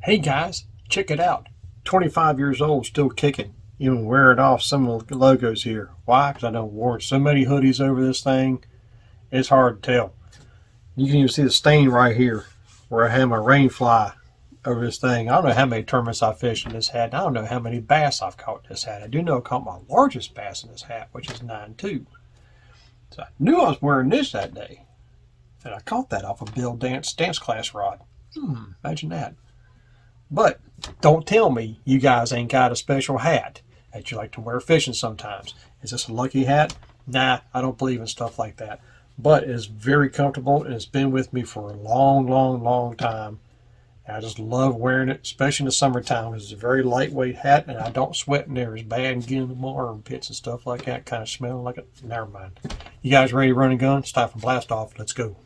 Hey guys, check it out. 25 years old, still kicking. Even wearing off some of the logos here. Why? Because I done worn so many hoodies over this thing, it's hard to tell. You can even see the stain right here where I had my rain fly over this thing. I don't know how many tournaments I fished in this hat. I don't know how many bass I've caught in this hat. I do know I caught my largest bass in this hat, which is 9.2. So I knew I was wearing this that day. And I caught that off a Bill dance class rod. Imagine that. But don't tell me you guys ain't got a special hat that you like to wear fishing sometimes. Is this a lucky hat? Nah, I don't believe in stuff like that. But it is very comfortable and it's been with me for a long time. And I just love wearing it, especially in the summertime. It's a very lightweight hat and I don't sweat near as bad and getting the armpits and stuff like that. Kind of smelling like it. Never mind. You guys ready to run and gun? It's time for blast off. Let's go.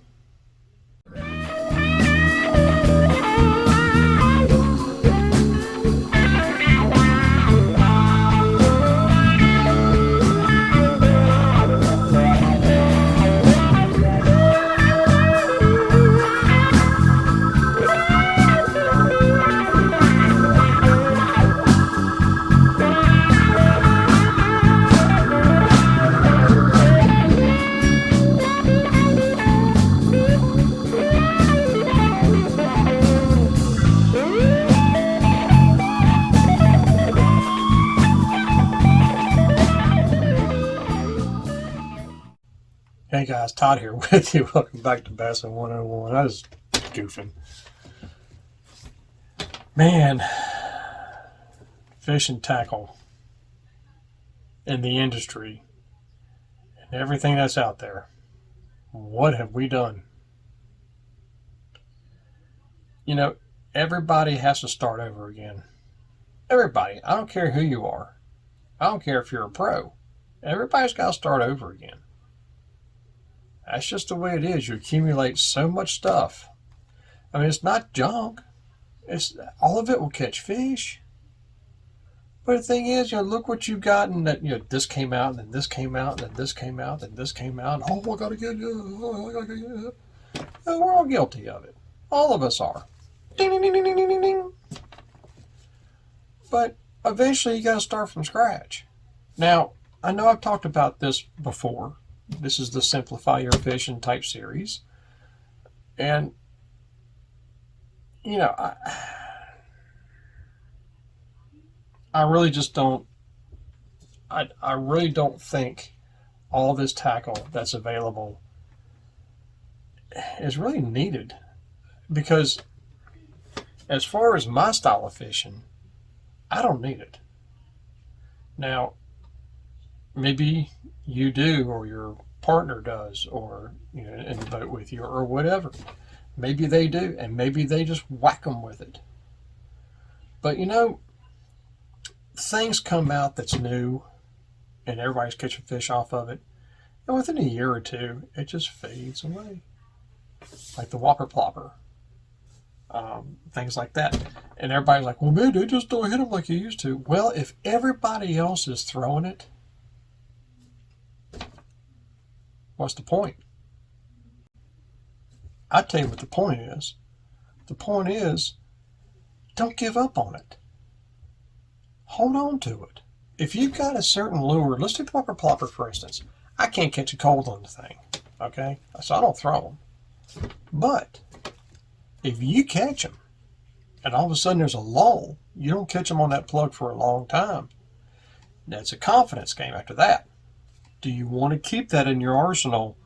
Hey guys, Todd here with you. Welcome back to Bassin 101. I was goofing. Man, fish and tackle in the industry and everything that's out there. What have we done? You know, everybody has to start over again. Everybody. I don't care who you are. I don't care if you're a pro. Everybody's got to start over again. That's just the way it is. You accumulate so much stuff. I mean, it's not junk. It's all of it will catch fish. But the thing is, look what you've gotten. That this came out, and then this came out, and then this came out, and this came out. And, oh, I gotta get you. Oh, I gotta get you. And we're all guilty of it. All of us are. Ding, ding, ding, ding, ding, ding, ding. But eventually, you got to start from scratch. Now, I know I've talked about this before. This is the Simplify Your Fishing type series. And, I really just don't, I really don't think all this tackle that's available is really needed. Because as far as my style of fishing, I don't need it. Now, maybe you do, or your partner does, or in the boat with you, or whatever. Maybe they do, and maybe they just whack them with it. But things come out that's new, and everybody's catching fish off of it, and within a year or two, it just fades away. Like the whopper plopper, things like that. And everybody's like, well, man, they just don't hit them like you used to. Well, if everybody else is throwing it, what's the point? I tell you what the point is. The point is, don't give up on it. Hold on to it. If you've got a certain lure, let's take the whopper plopper for instance. I can't catch a cold on the thing, okay? So I don't throw them. But if you catch them, and all of a sudden there's a lull, you don't catch them on that plug for a long time. That's a confidence game after that. Do you want to keep that in your arsenal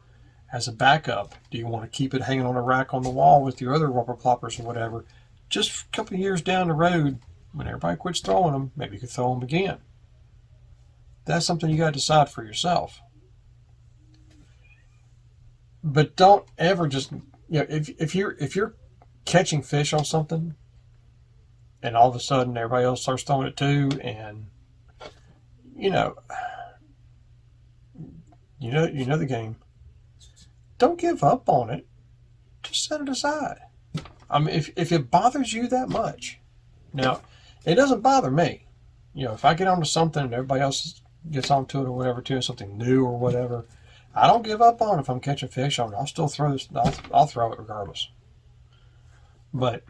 as a backup? Do you want to keep it hanging on a rack on the wall with your other whopper ploppers or whatever? Just a couple of years down the road, when everybody quits throwing them, maybe you could throw them again. That's something you got to decide for yourself. But don't ever just, if you're catching fish on something, and all of a sudden everybody else starts throwing it too, and you know the game. Don't give up on it. Just set it aside. I mean, if it bothers you that much, now it doesn't bother me. If I get onto something and everybody else gets onto it or whatever too, something new or whatever, I don't give up on it. If I'm catching fish on it, I'll still throw this. I'll throw it regardless. But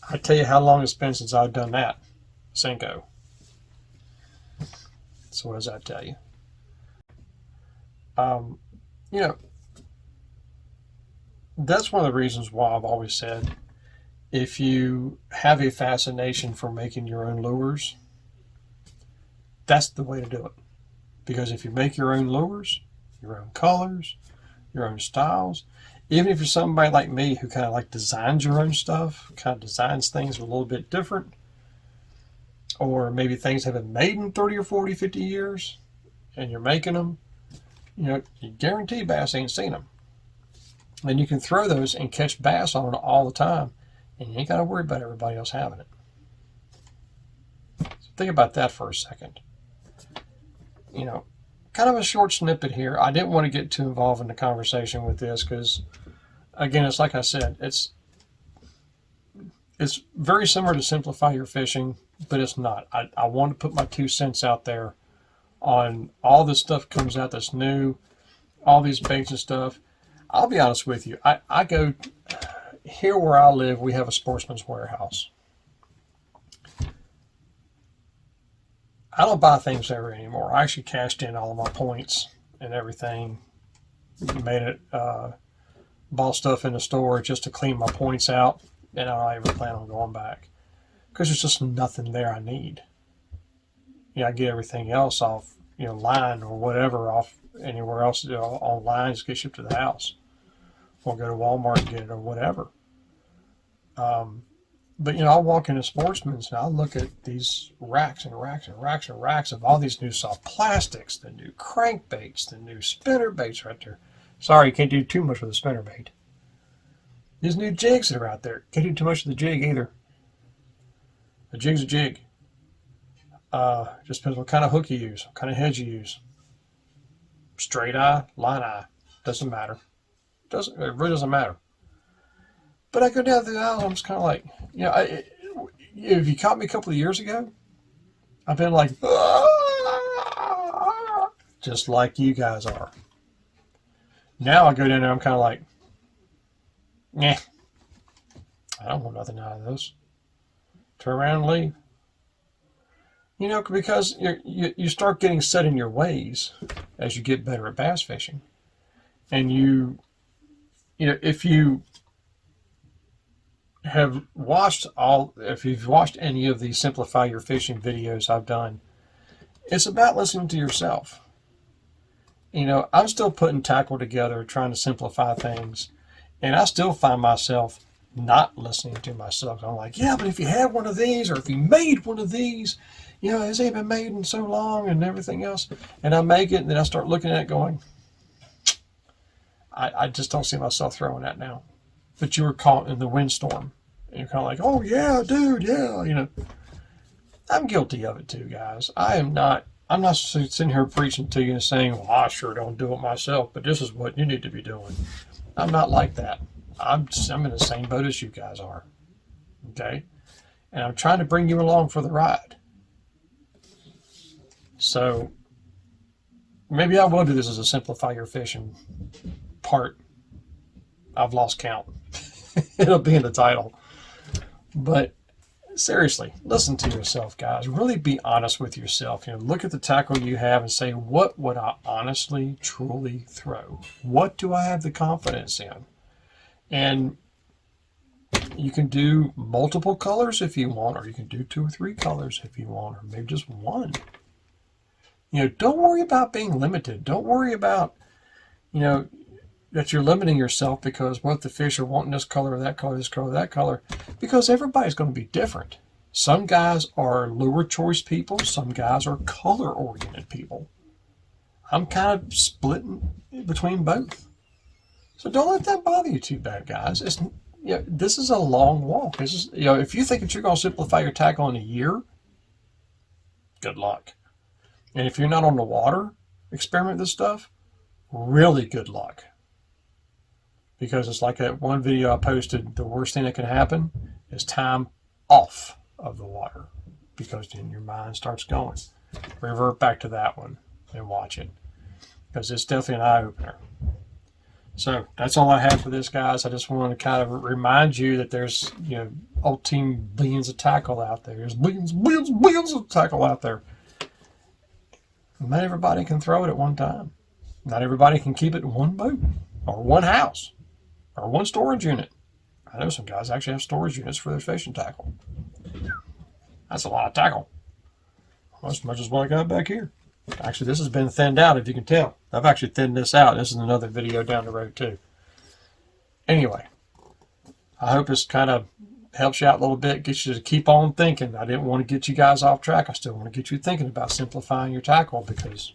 I tell you how long it's been since I've done that. Cinco. So what does that tell you? You know, that's one of the reasons why I've always said, if you have a fascination for making your own lures, that's the way to do it. Because if you make your own lures, your own colors, your own styles, even if you're somebody like me who kind of like designs your own stuff, kind of designs things a little bit different, or maybe things have been made in 30 or 40, 50 years, and you're making them, you guarantee bass ain't seen them. And you can throw those and catch bass on it all the time, and you ain't got to worry about everybody else having it. So think about that for a second. Kind of a short snippet here. I didn't want to get too involved in the conversation with this because, again, it's like I said, it's very similar to Simplify Your Fishing, but it's not. I want to put my 2 cents out there on all this stuff comes out that's new, all these baits and stuff. I'll be honest with you. I go here where I live. We have a Sportsman's Warehouse. I don't buy things there anymore. I actually cashed in all of my points and everything. Made it, bought stuff in the store just to clean my points out, and I don't even plan on going back because there's just nothing there I need. I get everything else off, line or whatever off anywhere else online. Just get shipped to the house, or go to Walmart and get it or whatever. But I'll walk into Sportsman's and I'll look at these racks and racks and racks and racks of all these new soft plastics, the new crankbaits, the new spinner baits right there. Sorry, you can't do too much with a spinner bait. These new jigs that are out there. Can't do too much with the jig either. A jig's a jig. Just depends what kind of hook you use, what kind of head you use. Straight eye, line eye, doesn't matter. It really doesn't matter. But I go down through the aisles, I'm just kind of like, if you caught me a couple of years ago, I've been like, just like you guys are. Now I go down there, I'm kind of like, I don't want nothing out of this. Turn around and leave. Because you start getting set in your ways as you get better at bass fishing. And if you if you've watched any of the Simplify Your Fishing videos I've done, it's about listening to yourself. I'm still putting tackle together, trying to simplify things, and I still find myself not listening to myself. I'm like, yeah, but if you had one of these, or if you made one of these, it's ain't been made in so long and everything else. And I make it, and then I start looking at it going, I just don't see myself throwing that now. But you were caught in the windstorm. And you're kind of like, oh, yeah, dude, yeah, I'm guilty of it too, guys. I'm not sitting here preaching to you and saying, well, I sure don't do it myself, but this is what you need to be doing. I'm not like that. I'm in the same boat as you guys are. Okay? And I'm trying to bring you along for the ride. So maybe I will do this as a Simplify Your Fishing part. I've lost count. It'll be in the title. But seriously, listen to yourself, guys. Really be honest with yourself. Look at the tackle you have and say, what would I honestly, truly throw? What do I have the confidence in? And you can do multiple colors if you want, or you can do 2 or 3 colors if you want, or maybe just one. Don't worry about being limited. Don't worry about, that you're limiting yourself because what the fish are wanting, this color or that color, this color or that color, because everybody's going to be different. Some guys are lure choice people. Some guys are color-oriented people. I'm kind of splitting between both. So don't let that bother you too bad, guys. This is a long walk. This is, if you think that you're going to simplify your tackle in a year, good luck. And if you're not on the water, experiment this stuff, really good luck. Because it's like that one video I posted, the worst thing that can happen is time off of the water. Because then your mind starts going. Revert back to that one and watch it. Because it's definitely an eye-opener. So that's all I have for this, guys. I just wanted to kind of remind you that there's, old team billions of tackle out there. There's billions of tackle out there. Not everybody can throw it at one time. Not everybody can keep it in one boat or one house or one storage unit. I know some guys actually have storage units for their fishing tackle. That's a lot of tackle. Almost as much as what I got back here. Actually, this has been thinned out, if you can tell. I've actually thinned this out. This is another video down the road, too. Anyway, I hope this kind of helps you out a little bit, gets you to keep on thinking. I didn't want to get you guys off track. I still want to get you thinking about simplifying your tackle because,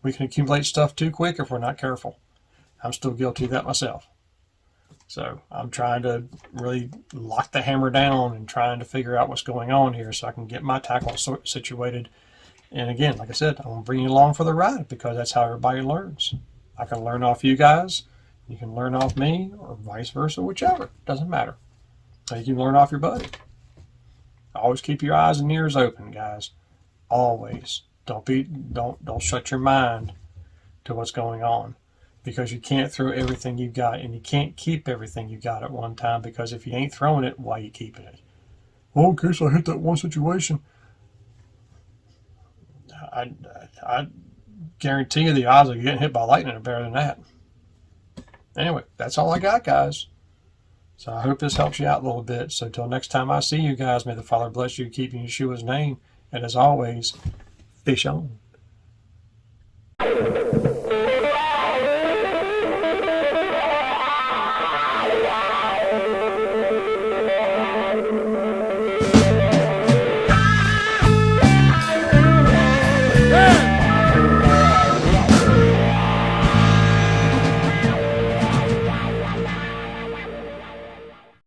we can accumulate stuff too quick if we're not careful. I'm still guilty of that myself. So I'm trying to really lock the hammer down and trying to figure out what's going on here so I can get my tackle situated. And again, like I said, I'm going to bring you along for the ride because that's how everybody learns. I can learn off you guys. You can learn off me or vice versa, whichever. Doesn't matter. You can learn off your buddy. Always keep your eyes and ears open, guys. Always. Don't shut your mind to what's going on because you can't throw everything you got and you can't keep everything you got at one time because if you ain't throwing it, why are you keeping it? Well, in case I hit that one situation, I guarantee you the odds of getting hit by lightning are better than that. Anyway, that's all I got, guys. So I hope this helps you out a little bit. So until next time I see you guys, may the Father bless you, keep in Yeshua's name. And as always, fish on.